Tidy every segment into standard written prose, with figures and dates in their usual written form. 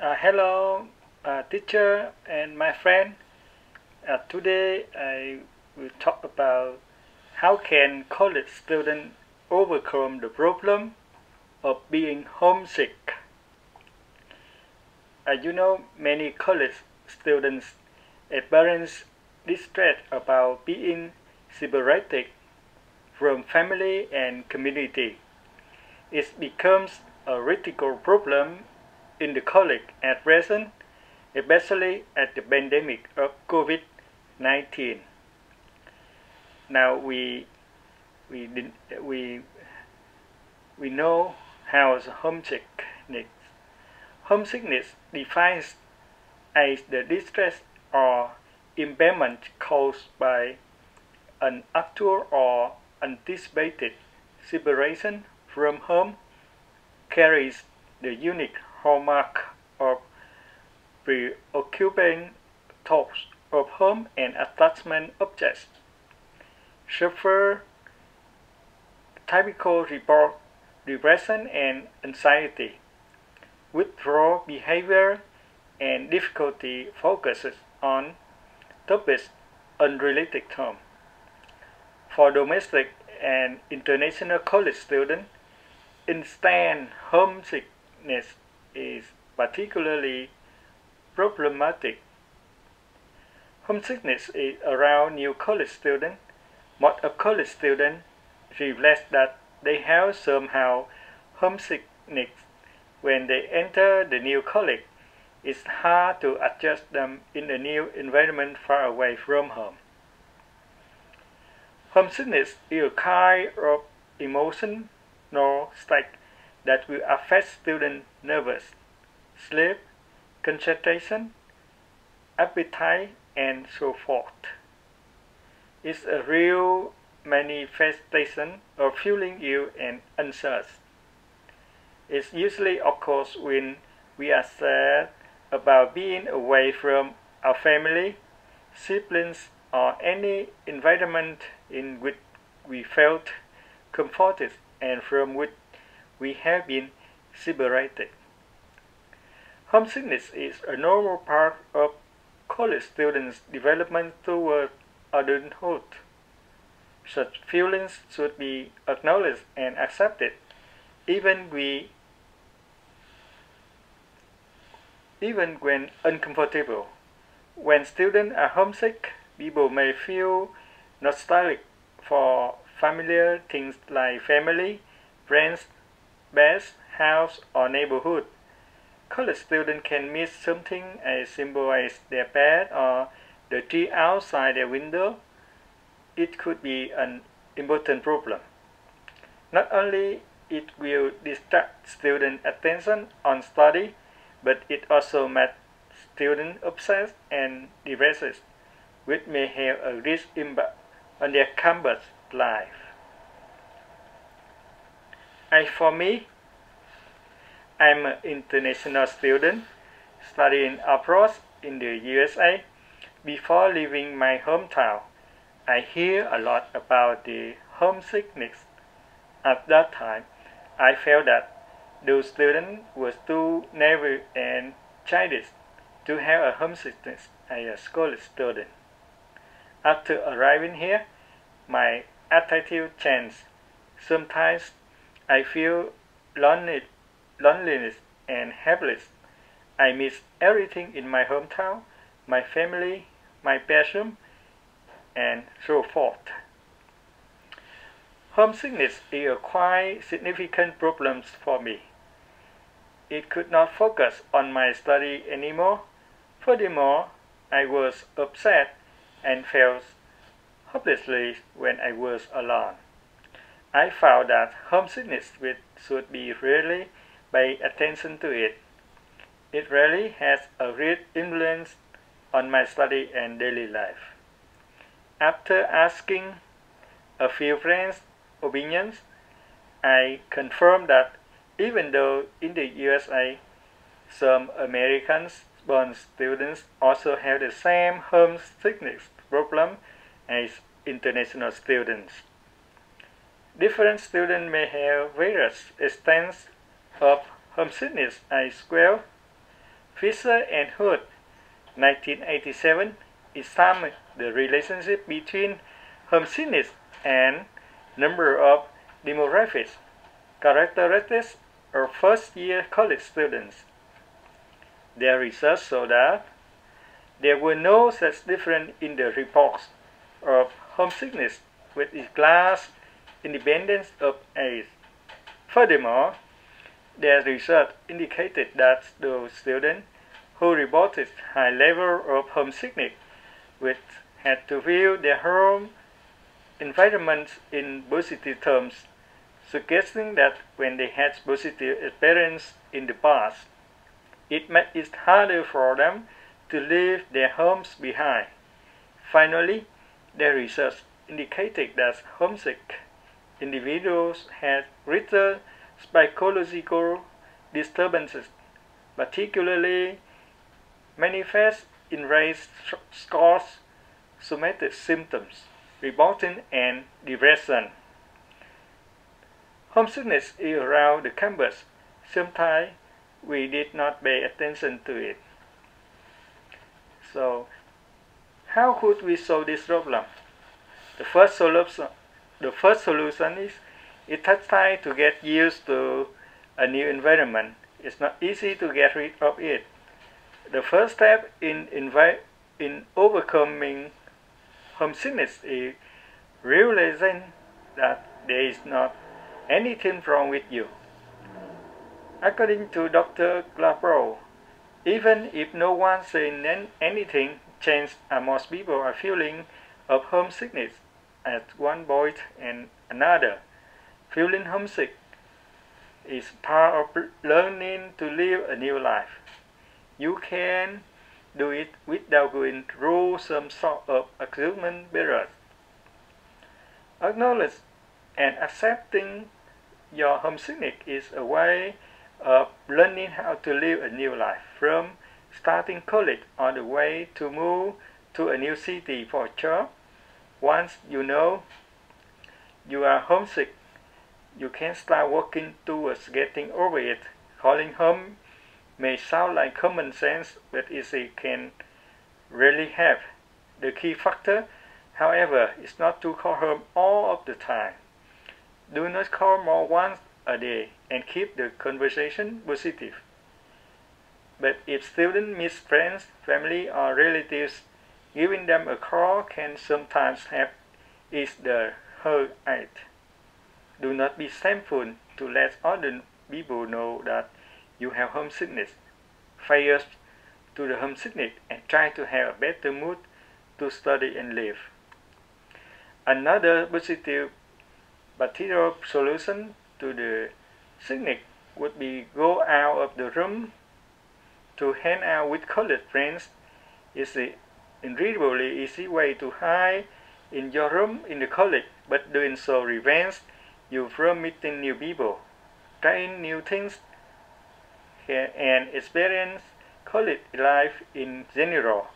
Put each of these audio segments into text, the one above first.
Hello, teacher and my friend. Today I will talk about how can college students overcome the problem of being homesick. Many college students and parents distressed about being separated from family and community. It becomes a critical problem in the college at present, especially at the pandemic of COVID-19. Now we know how homesickness. Homesickness defines as the distress or impairment caused by an actual or anticipated separation from home, carries the unique hallmark of preoccupying thoughts of home and attachment objects. Suffer typical report depression and anxiety, withdrawal behavior, and difficulty focuses on topics unrelated to home. For domestic and international college students, instant homesickness is particularly problematic. Homesickness is around new college students. Most of college students reflect that they have somehow homesickness when they enter the new college. It's hard to adjust them in a new environment far away from home. Homesickness is a kind of emotional state that will affect student nervous, sleep, concentration, appetite, and so forth. It's a real manifestation of feeling ill and anxious. It usually occurs when we are sad about being away from our family, siblings, or any environment in which we felt comforted and from which we have been separated. Homesickness is a normal part of college students' development toward adulthood. Such feelings should be acknowledged and accepted, even when uncomfortable. When students are homesick, people may feel nostalgic for familiar things like family, friends, beds, house, or neighborhood. College students can miss something as simple as their bed or the tree outside their window. It could be an important problem. Not only it will distract student attention on study, but it also makes students upset and depressed, which may have a risk impact on their campus life. As for me, I'm an international student studying abroad in the USA. Before leaving my hometown, I hear a lot about the homesickness. At that time, I felt that those students were too naive and childish to have a homesickness as a college student. After arriving here, my attitude changed. Sometimes I feel loneliness and helpless. I miss everything in my hometown, my family, my passion, and so forth. Homesickness is a quite significant problem for me. It could not focus on my study anymore. Furthermore, I was upset and felt hopelessly when I was alone. I found that homesickness should be really pay attention to it. It really has a great influence on my study and daily life. After asking a few friends' opinions, I confirmed that even though in the USA, some American-born students also have the same homesickness problem as international students. Different students may have various extents of homesickness as well. Fisher and Hood, 1987, examined the relationship between homesickness and number of demographics characteristics of first-year college students. Their research showed that there were no such difference in the reports of homesickness with its class independence of age. Furthermore, their research indicated that those students who reported high level of homesickness had to view their home environment in positive terms, suggesting that when they had positive experience in the past, it made it harder for them to leave their homes behind. Finally, their research indicated that homesick individuals had greater psychological disturbances, particularly manifest in raised scores, somatic symptoms, reporting, and depression. Homesickness is around the campus. Sometimes we did not pay attention to it. So, how could we solve this problem? The first solution is it takes time to get used to a new environment. It's not easy to get rid of it. The first step in overcoming homesickness is realizing that there is not anything wrong with you. According to Dr. Clara, even if no one says anything, change most people are feeling of homesickness at one point and another. Feeling homesick is part of learning to live a new life. You can do it without going through some sort of adjustment period. Acknowledge and accepting your homesickness is a way of learning how to live a new life, from starting college on the way to move to a new city for a job. Once you know you are homesick, you can start working towards getting over it. Calling home may sound like common sense, but it can really help. The key factor, however, is not to call home all of the time. Do not call more once a day and keep the conversation positive. But if students miss friends, family, or relatives, giving them a call can sometimes help ease the hurt. Do not be shameful to let other people know that you have homesickness. Face to the homesickness and try to have a better mood to study and live. Another positive material solution to the sickness would be go out of the room to hang out with college friends. It's an incredibly easy way to hide in your room in the college, but doing so prevents you from meeting new people, trying new things, and experience college life in general.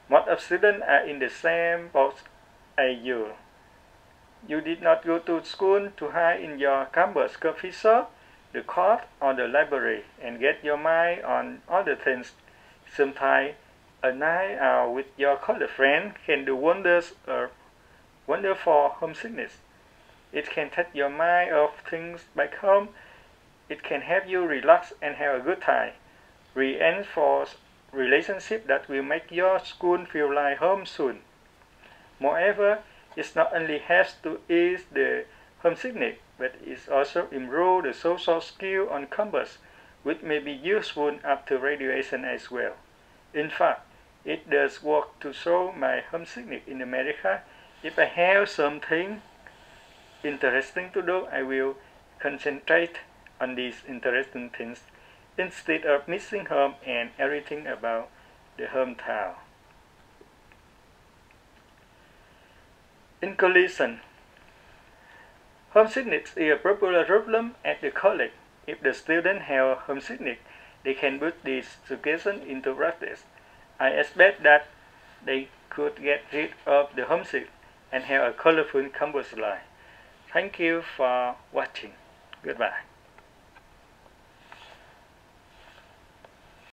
Most of students are in the same boat as you. You did not go to school to hide in your campus coffee shop, the court, or the library, and get your mind on other things. Sometimes a night out with your college friend can do wonders for homesickness. It can take your mind off things back home. It can help you relax and have a good time. Reinforce relationships that will make your school feel like home soon. Moreover, it not only helps to ease the homesickness, but it also improves the social skill on campus, which may be useful after graduation as well. In fact, it does work to solve my homesickness in America. If I have something interesting to do, I will concentrate on these interesting things instead of missing home and everything about the hometown. In conclusion, homesickness is a popular problem at the college. If the students have homesickness, they can put this suggestion into practice. I expect that they could get rid of the homesick and have a colorful campus life. Thank you for watching. Goodbye.